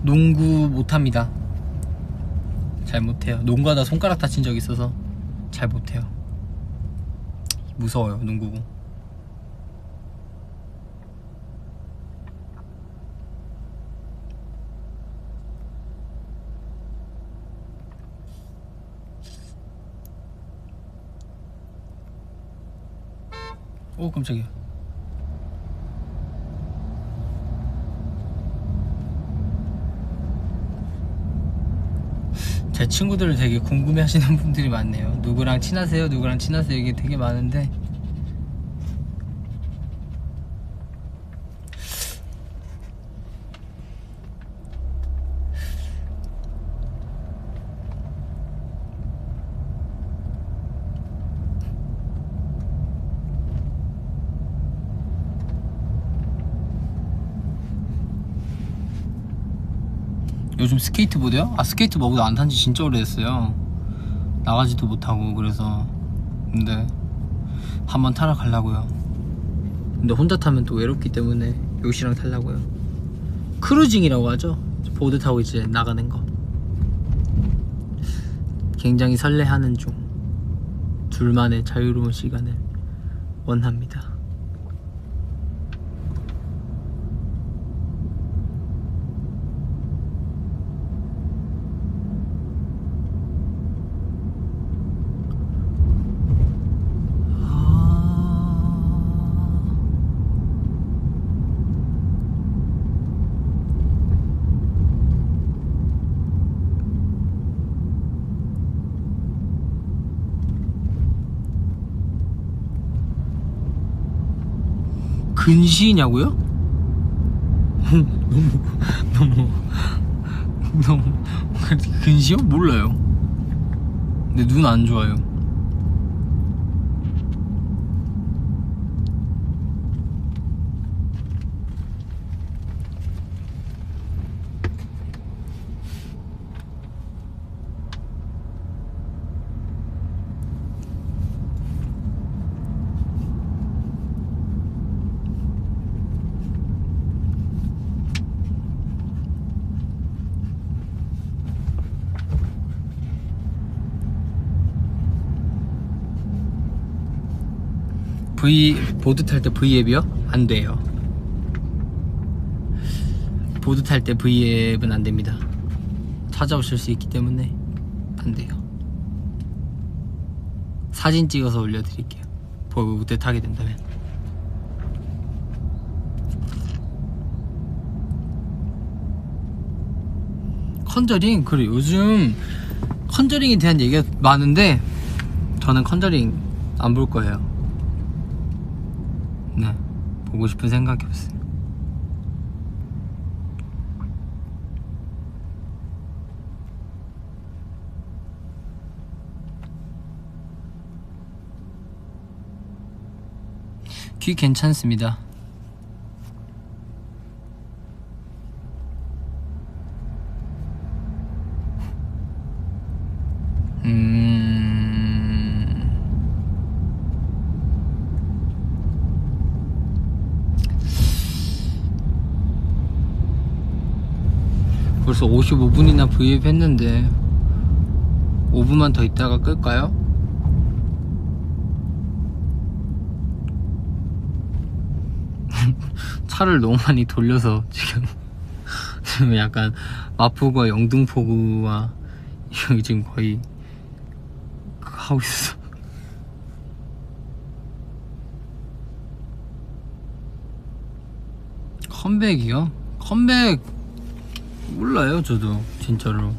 농구 못합니다. 잘 못해요. 농구하다 손가락 다친 적 있어서 잘 못해요. 무서워요, 농구공. 오, 깜짝이야. 제 친구들을 되게 궁금해 하시는 분들이 많네요. 누구랑 친하세요? 누구랑 친하세요? 이게 되게 많은데, 요즘 스케이트보드요? 아, 스케이트보드 안 탄지 진짜 오래됐어요. 나가지도 못하고. 그래서 근데 한번 타러 가려고요. 근데 혼자 타면 또 외롭기 때문에 요시랑 타려고요. 크루징이라고 하죠. 보드 타고 이제 나가는 거. 굉장히 설레하는 중. 둘만의 자유로운 시간을 원합니다. 근시냐고요? 너무 근시요? 몰라요. 근데 눈 안 좋아요. 보드 탈 때 V앱이요? 안 돼요. 보드 탈 때 V앱은 안 됩니다. 찾아오실 수 있기 때문에 안 돼요. 사진 찍어서 올려드릴게요. 보드 타게 된다면. 컨저링? 그래, 요즘 컨저링에 대한 얘기가 많은데 저는 컨저링 안 볼 거예요. 네, 보고 싶은 생각이 없어요. 귀 괜찮습니다. 벌써 55분이나 V앱 했는데 5분만 더 있다가 끌까요? 차를 너무 많이 돌려서 지금 약간 마포구와 영등포구와 여기 지금 거의 하고 있어. 컴백이요? 컴백 몰라요 저도 진짜로.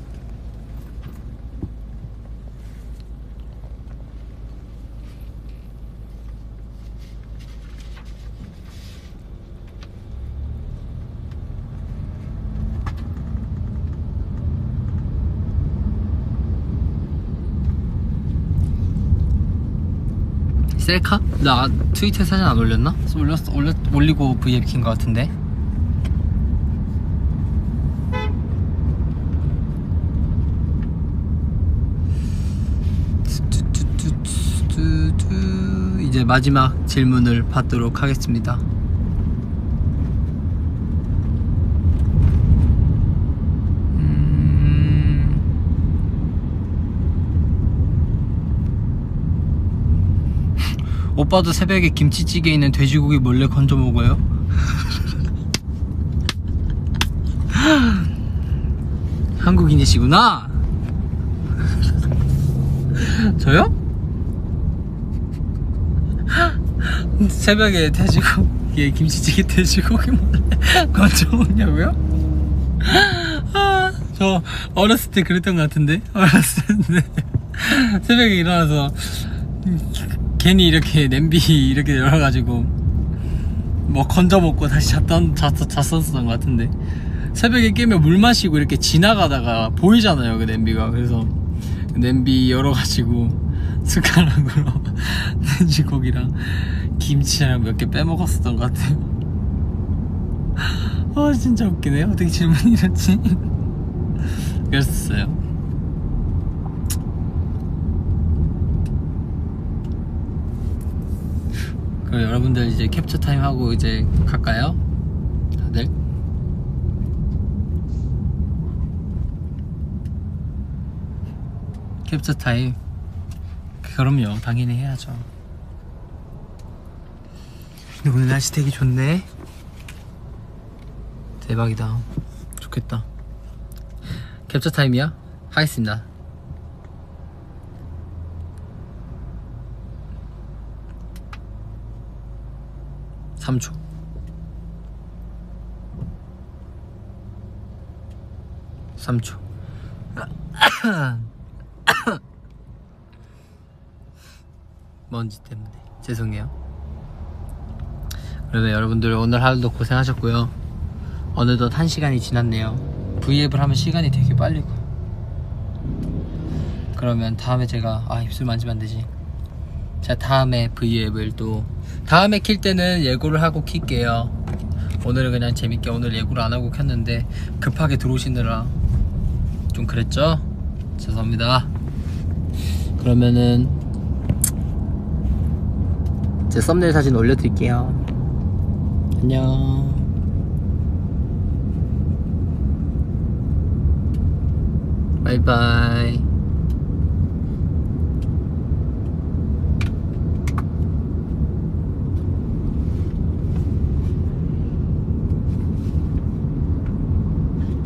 셀카? 나 트위터에 사진 안 올렸나? 올리고 브이앱 킨 것 같은데. 이제 마지막 질문을 받도록 하겠습니다. 오빠도 새벽에 김치찌개에 있는 돼지고기 몰래 건져 먹어요? 한국인이시구나. 저요? 새벽에 돼지고기 김치찌개 돼지고기 몰래 건져 먹냐고요? 저 어렸을 때 그랬던 것 같은데. 어렸을 때 새벽에 일어나서 괜히 이렇게 냄비 이렇게 열어가지고 뭐 건져 먹고 다시 잤었던 것 같은데. 새벽에 깨면 물 마시고 이렇게 지나가다가 보이잖아요 그 냄비가. 그래서 그 냄비 열어가지고 숟가락으로 돼지고기랑 김치랑 몇 개 빼먹었었던 것 같아요. 진짜 웃기네. 어떻게 질문이 이랬지? 그랬었어요. 그럼 여러분들 이제 캡처 타임 하고 이제 갈까요? 다들? 캡처 타임. 그럼요, 당연히 해야죠. 근데 오늘 날씨 되게 좋네. 대박이다. 좋겠다. 캡처 타임이야? 하겠습니다. 3초. 3초. 먼지 때문에 죄송해요. 그러면 여러분들 오늘 하루도 고생하셨고요. 어느덧 1시간이 지났네요. 브이앱을 하면 시간이 되게 빨리 가. 그러면 다음에 제가 입술 만지면 안되지. 제가 다음에 브이앱을 또 다음에 킬 때는 예고를 하고 킬게요. 오늘은 그냥 재밌게 오늘 예고를 안하고 켰는데 급하게 들어오시느라 좀 그랬죠? 죄송합니다. 그러면은 제 썸네일 사진 올려드릴게요. 안녕. 바이바이.